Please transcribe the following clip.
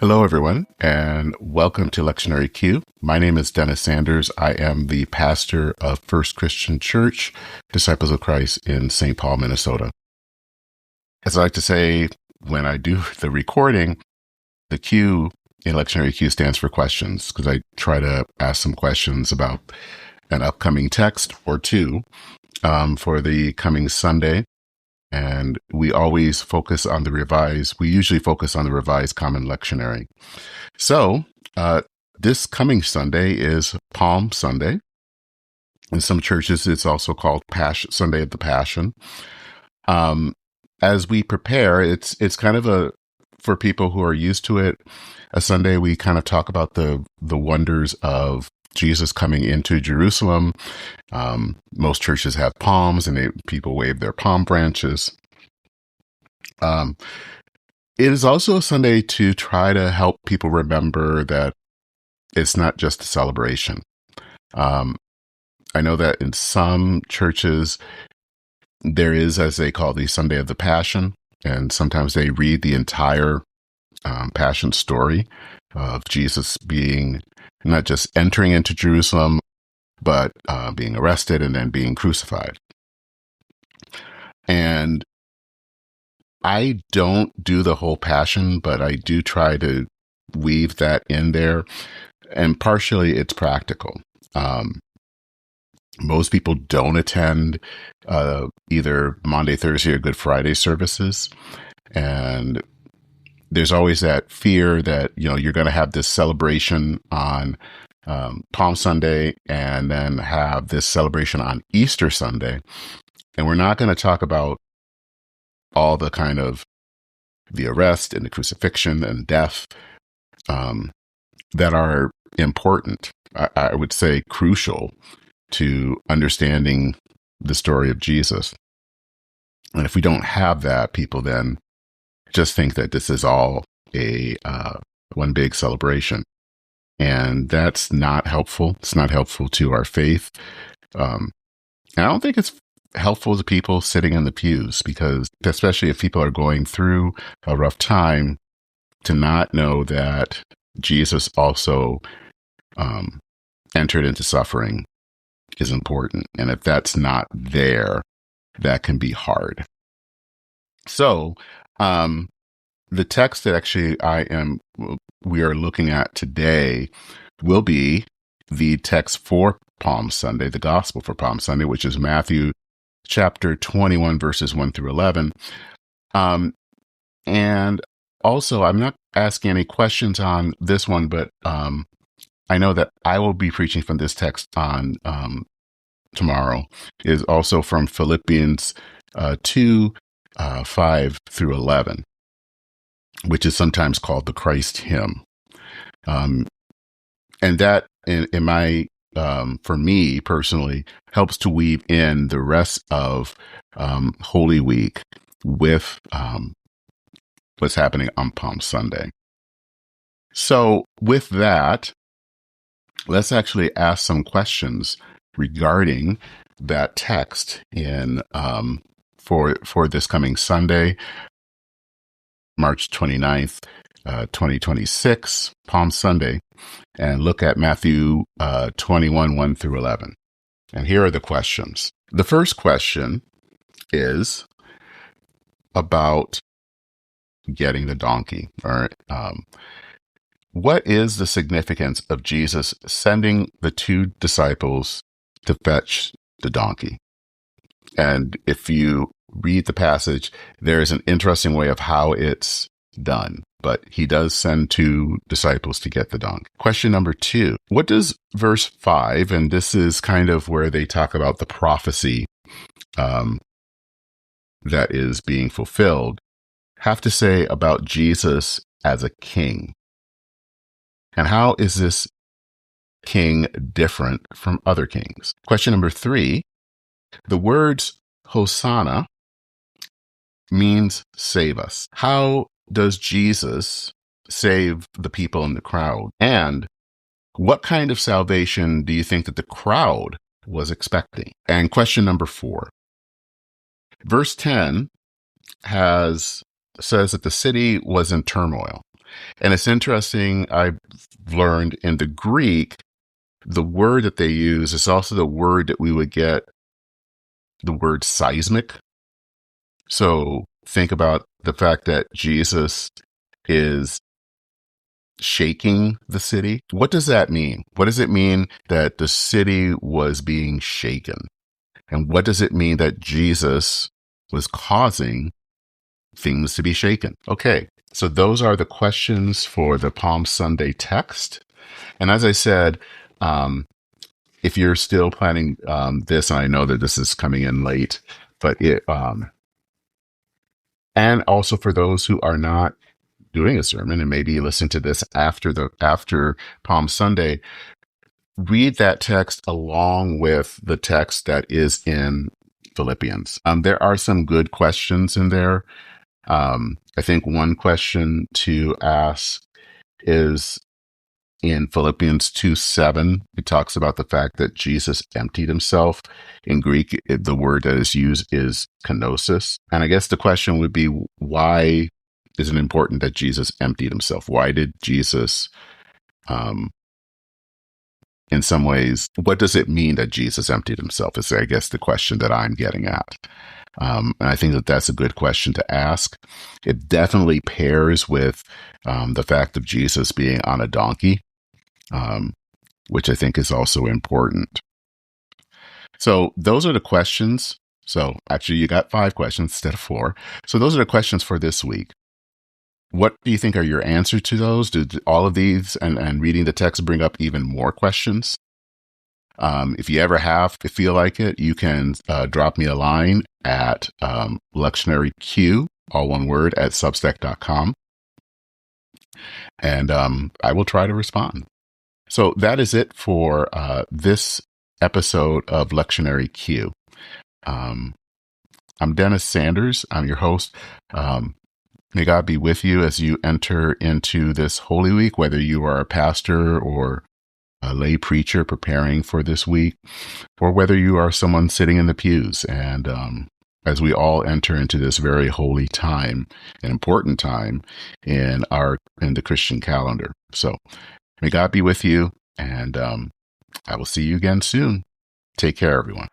Hello, everyone, and welcome to lectionaryq. My name is Dennis Sanders. I am the pastor of First Christian Church, Disciples of Christ in St. Paul, Minnesota. As I like to say when I do the recording, the Q in lectionaryq stands for questions, because I try to ask some questions about an upcoming text or two for the coming Sunday. And we always focus on we usually focus on the Revised Common Lectionary. So this coming Sunday is Palm Sunday. In some churches, it's also called Sunday of the Passion. As we prepare, it's kind of for people who are used to it, a Sunday we kind of talk about the wonders of Jesus coming into Jerusalem. Most churches have palms, and people wave their palm branches. It is also a Sunday to try to help people remember that it's not just a celebration. I know that in some churches, there is, as they call the Sunday of the Passion, and sometimes they read the entire Passion story of Jesus being not just entering into Jerusalem, but being arrested and then being crucified. And I don't do the whole Passion, but I do try to weave that in there. And partially it's practical. Most people don't attend either Monday, Thursday, or Good Friday services. And there's always that fear that, you're going to have this celebration on Palm Sunday and then have this celebration on Easter Sunday. And we're not going to talk about all the kind of the arrest and the crucifixion and death that are important, I would say crucial to understanding the story of Jesus. And if we don't have that, people then just think that this is all a one big celebration. And that's not helpful. It's not helpful to our faith. And I don't think it's helpful to people sitting in the pews, because especially if people are going through a rough time, to not know that Jesus also entered into suffering is important. And if that's not there, that can be hard. So the text that actually we are looking at today will be the text for Palm Sunday, the gospel for Palm Sunday, which is Matthew chapter 21, verses 1 through 11. And also, I'm not asking any questions on this one, but I know that I will be preaching from this text on tomorrow. It is also from Philippians 2, 5 through 11, which is sometimes called the Christ hymn. And that, in my for me personally, helps to weave in the rest of Holy Week with what's happening on Palm Sunday. So with that, let's actually ask some questions regarding that text in for this coming Sunday, March 29th, 2026, Palm Sunday, and look at Matthew 21, 1 through 11. And here are the questions. The first question is about getting the donkey. All right. What is the significance of Jesus sending the two disciples to fetch the donkey? And if you read the passage, there is an interesting way of how it's done, but he does send two disciples to get the donkey. Question number 2, what does verse 5, and this is kind of where they talk about the prophecy that is being fulfilled, have to say about Jesus as a king? And how is this king different from other kings? Question number 3, the words Hosanna means save us. How does Jesus save the people in the crowd? And what kind of salvation do you think that the crowd was expecting? And question number 4, verse 10 says that the city was in turmoil. And it's interesting, I've learned in the Greek, the word that they use is also the word that we would get the word seismic. So think about the fact that Jesus is shaking the city. What does that mean? What does it mean that the city was being shaken? And what does it mean that Jesus was causing things to be shaken? Okay, so those are the questions for the Palm Sunday text. And as I said, if you're still planning this, and I know that this is coming in late, but and also for those who are not doing a sermon and maybe listen to this after Palm Sunday, read that text along with the text that is in Philippians. There are some good questions in there. I think one question to ask is in Philippians 2:7. It talks about the fact that Jesus emptied himself. In Greek, the word that is used is kenosis. And I guess the question would be, why is it important that Jesus emptied himself? Why did Jesus, in some ways, what does it mean that Jesus emptied himself? Is, I guess, the question that I'm getting at. And I think that that's a good question to ask. It definitely pairs with the fact of Jesus being on a donkey, which I think is also important. So those are the questions. So actually, you got 5 questions instead of 4. So those are the questions for this week. What do you think are your answers to those? Do all of these and reading the text bring up even more questions? If you ever feel like it, you can drop me a line at lectionaryq, all one word, at substack.com. And I will try to respond. So that is it for this episode of Lectionary Q. I'm Dennis Sanders. I'm your host. May God be with you as you enter into this Holy Week, whether you are a pastor or a lay preacher preparing for this week, or whether you are someone sitting in the pews. And as we all enter into this very holy time, an important time in the Christian calendar. So may God be with you, and I will see you again soon. Take care, everyone.